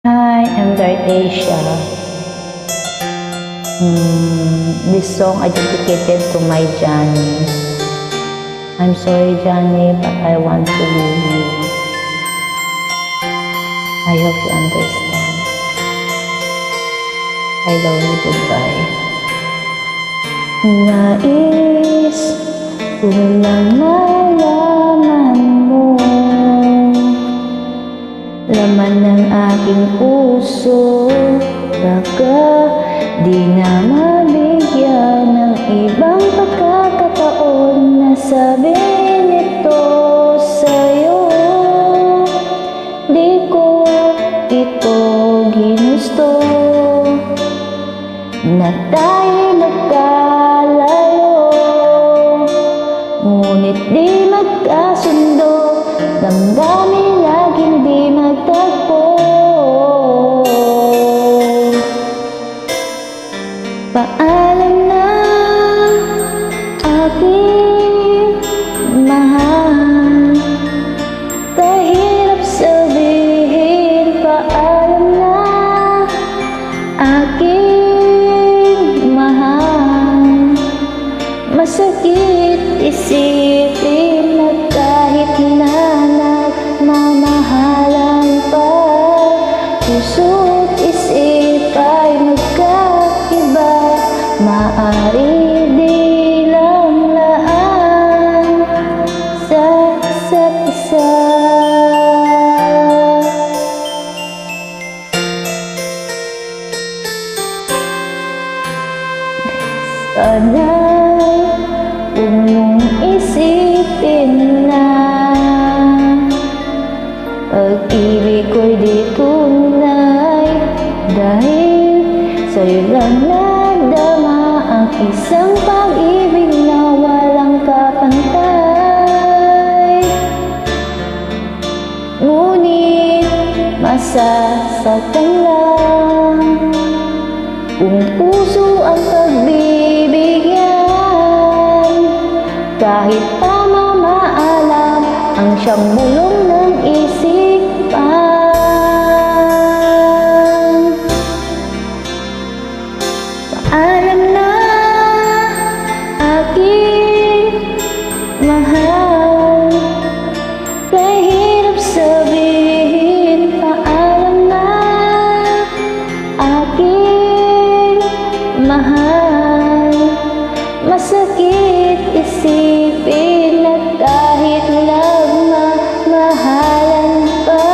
Hi, I'm Dark Asia. This song I dedicated to my Johnny. I'm sorry, Johnny, but I want to leave you. I hope you understand. I love you. Goodbye. Nais ko lang malaman mo laman ng aking puso, baka di na mabigyan ng ibang pagkakataon na sabihin ito sa'yo. Di ko ito ginusto na tayo magkalayo, ngunit di magkasundo, damdamin laging di magtagpo. Paalam na aking mahal, kahirap sabihin paalam na aking mahal. Masakit isipin na kahit na nagmamahalan pa, puso't isip ay magkaiba, maari di lang laan sa isa't isa. Sana'y huwag mong isipin na pag-ibig ko'y di tunay, dahil sa'yo lang nadama ang isang pag-ibig na walang kapantay. Ngunit masasaktan lang kung puso ang pagbibigyan, kahit pamamaalam ang siyang bulong ng isipan. Paalam na aking mahal, kahirap sabihin paalam na aking mahal. Masakit isipin na kahit nagmamahalan pa,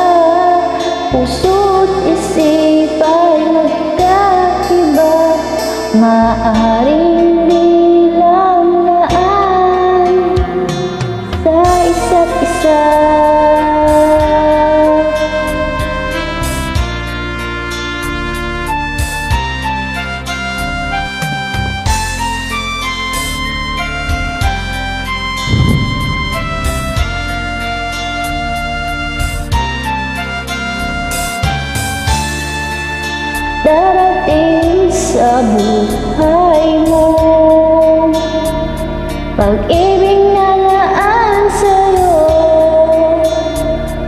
puso't isip ay magkaiba, maaaring di lang laan sa isa't isa. Darating sa buhay mo pag-ibig na laan sa'yo,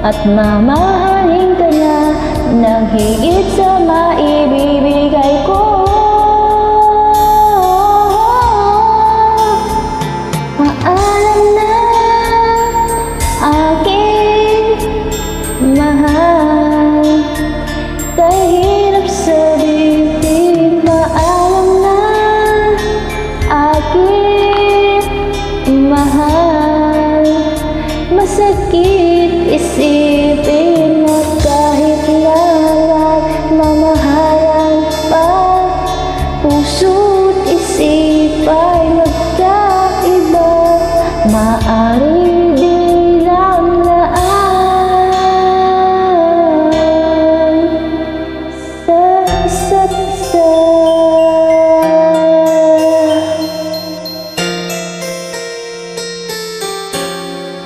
at mamahalin ka na ng higit sa maibibigay ko. Paalam na aking mahal, kahirap sabihin paalam na aking mahal. Masakit isipin na kahit na nagmamahalan pa, puso't isip ay magkaiba, maari di lang laan sa isa't isa.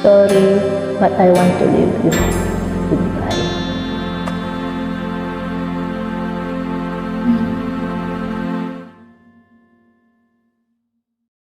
Sorry, but I want to leave you. Goodbye.